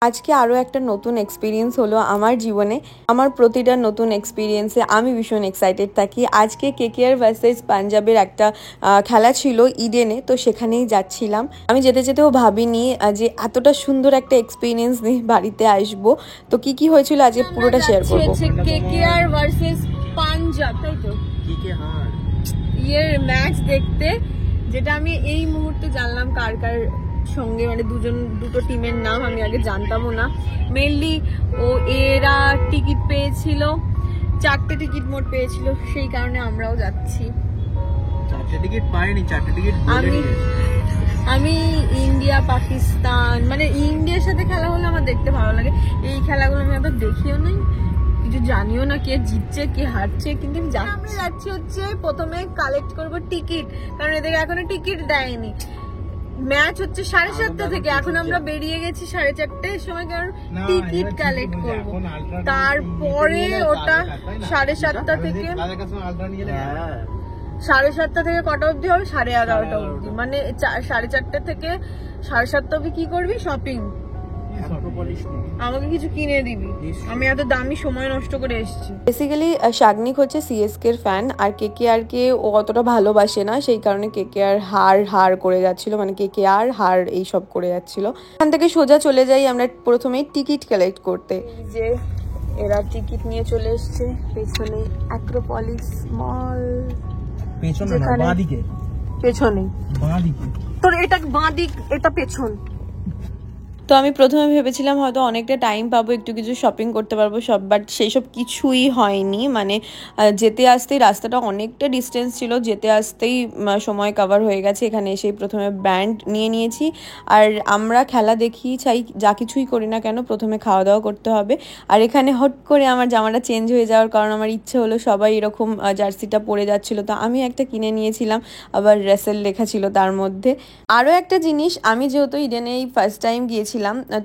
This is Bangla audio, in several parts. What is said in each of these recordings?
আজকে আরও একটা নতুন এক্সপিরিয়েন্স হলো আমার জীবনে। আমার প্রতিটা নতুন এক্সপিরিয়েন্সে আমি ভীষণ এক্সাইটেড থাকি। আজকে কেকেআর ভার্সেস পাঞ্জাবের একটা খেলা ছিল ইডেনে, তো সেখানেই যাচ্ছিলাম। আমি যেতে যেতেও ভাবিনি যে এতটা সুন্দর একটা এক্সপিরিয়েন্স নিয়ে বাড়িতে আসবো। তো কি হয়েছিল আজকে পুরোটা শেয়ার করবো। কেকেআর ভার্সেস পাঞ্জাব, তাই তো ইয়ের ম্যাচ দেখতে, যেটা আমি এই মুহূর্তে জানলাম কার কার সঙ্গে, মানে দুটো টিমের নাম আমি আগে জানতামও না। মেনলি এরা টিকিট পেয়েছিল, 4টে টিকিট মোট পেয়েছিল, সেই কারণে আমরাও যাচ্ছি। 4টে টিকিট পাইনি, 4টে টিকিট আমি ইন্ডিয়া পাকিস্তান, মানে ইন্ডিয়ার সাথে খেলা হলে আমার দেখতে ভালো লাগে। এই খেলাগুলো আমি আবার দেখিও নাই, কিছু জানিও না কে জিতছে কে হারছে, কিন্তু আমরা যাচ্ছি হচ্ছে প্রথমে কালেক্ট করবো টিকিট, কারণ এদের এখনো টিকিট দেয়নি। ম্যাচ হচ্ছে 7:30 থেকে, এখন আমরা বেরিয়ে গেছি 4:30টার সময়, কারণ টিকিট কালেক্ট করবো। তারপরে ওটা 7:30 থেকে 7:30 থেকে কটা অবধি হবে, 11:30 অবধি, মানে 4:30 থেকে 7:30 অবধি কি করবি? শপিং। আমাকে কিছু কিনে দিবি, আমি এত দামি সময় নষ্ট করে এসেছি। বেসিক্যালি শাগনিক হচ্ছে সিএসকের ফ্যান, আর কেকেআর কে ও অতটা ভালোবাসে না, সেই কারণে কেকেআর হার করে যাচ্ছিল, মানে কেকেআর হার এইসব করে যাচ্ছিল। ওখান থেকে সোজা চলে যাই আমরা প্রথমেই টিকিট কালেক্ট করতে। যে এরা টিকিট নিয়ে চলে এসছে, পেছনে অ্যাক্রোপলিস মল, পেছনে তোর এটা বাঁ দিক, এটা পেছন। তো আমি প্রথমে ভেবেছিলাম হয়তো অনেকটা টাইম পাবো, একটু কিছু শপিং করতে পারবো সব, বাট সেই সব কিছুই হয়নি। মানে যেতে আসতেই রাস্তাটা অনেকটা ডিস্টেন্স ছিল, যেতে আসতেই সময় কভার হয়ে গেছে। এখানে এসেই প্রথমে ব্যান্ড নিয়ে নিয়েছি, আর আমরা খেলা দেখি চাই যা কিছুই করি না কেন প্রথমে খাওয়া দাওয়া করতে হবে। আর এখানে হট করে আমার জামাটা চেঞ্জ হয়ে যাওয়ার কারণ আমার ইচ্ছে হলো, সবাই এরকম জার্সিটা পরে যাচ্ছিলো, তো আমি একটা কিনে নিয়েছিলাম, আবার রেসেল লেখা ছিল তার মধ্যে। আরও একটা জিনিস, আমি যেহেতু ইডেনে এই ফার্স্ট টাইম গিয়েছিলাম,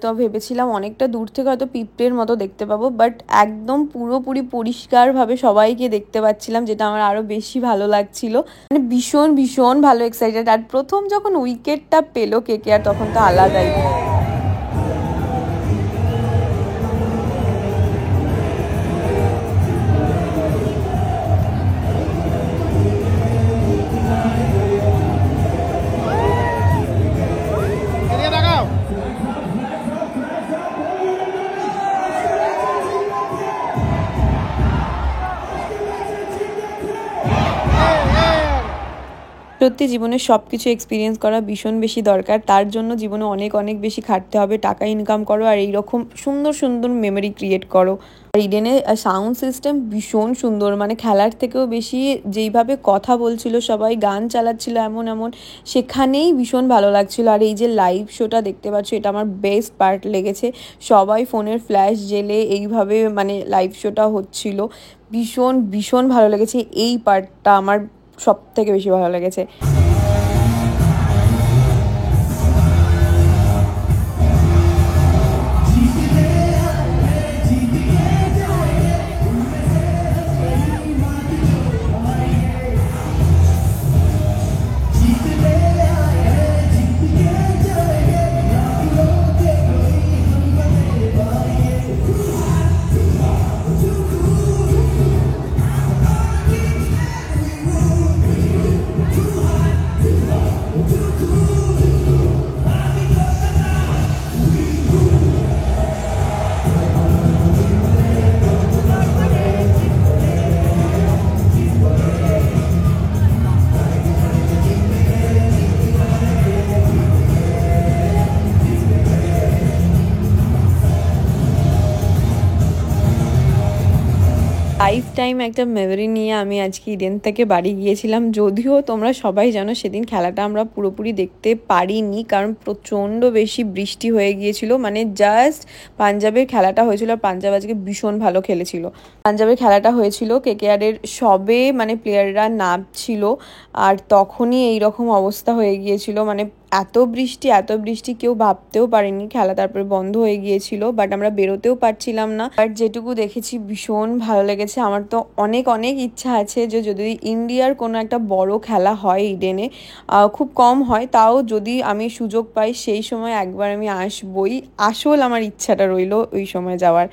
তো ভেবেছিলাম অনেকটা দূর থেকে হয়তো পিঁপড়ের মতো দেখতে পাবো, বাট একদম পুরোপুরি পরিষ্কারভাবে সবাইকে দেখতে পাচ্ছিলাম, যেটা আমার আরো বেশি ভালো লাগছিল। মানে ভীষণ ভীষণ ভালো এক্সাইটেড। আর প্রথম যখন উইকেটটা পেলো কেকেআর, তখন তো আলাদাই। সত্যি জীবনে সব কিছু এক্সপিরিয়েন্স করা ভীষণ বেশি দরকার, তার জন্য জীবনে অনেক অনেক বেশি খাটতে হবে, টাকা ইনকাম করো, আর এইরকম সুন্দর সুন্দর মেমোরি ক্রিয়েট করো। আর ইডেনে সাউন্ড সিস্টেম ভীষণ সুন্দর, মানে খেলার থেকেও বেশি যেইভাবে কথা বলছিল সবাই, গান চালাচ্ছিল এমন এমন, সেখানেই ভীষণ ভালো লাগছিল। আর এই যে লাইভ শোটা দেখতে পাচ্ছ, এটা আমার বেস্ট পার্ট লেগেছে। সবাই ফোনের ফ্ল্যাশ জেলে এইভাবে মানে লাইভ শোটা হচ্ছিল, ভীষণ ভীষণ ভালো লেগেছে। এই পার্টটা আমার সব থেকে বেশি ভালো লেগেছে। লাইফ টাইম একটা মেমোরি নিয়ে আমি আজকে ইডেন থেকে বাড়ি গিয়েছিলাম। যদিও তোমরা সবাই জানো সেদিন খেলাটা আমরা পুরোপুরি দেখতে পারিনি, কারণ প্রচণ্ড বেশি বৃষ্টি হয়ে গিয়েছিল। মানে জাস্ট পাঞ্জাবের খেলাটা হয়েছিল, আর পাঞ্জাব আজকে ভীষণ ভালো খেলেছিল। পাঞ্জাবের খেলাটা হয়েছিল, কেকেআরের সবে মানে প্লেয়াররা নামছিল, আর তখনই এইরকম অবস্থা হয়ে গিয়েছিল। মানে এত বৃষ্টি কেউ ভাবতেও পারেনি। খেলা তারপরে বন্ধ হয়ে গিয়েছিল, বাট আমরা বেরোতেও পারছিলাম না। বাট যেটুকু দেখেছি ভীষণ ভালো লেগেছে। আমার তো অনেক ইচ্ছা আছে যে যদি ইন্ডিয়ার কোনো একটা বড় খেলা হয় ইডেনে, খুব কম হয়, তাও যদি আমি সুযোগ পাই সেই সময় একবার আমি আসবই। আসল আমার ইচ্ছাটা রইলো ওই সময় যাওয়ার।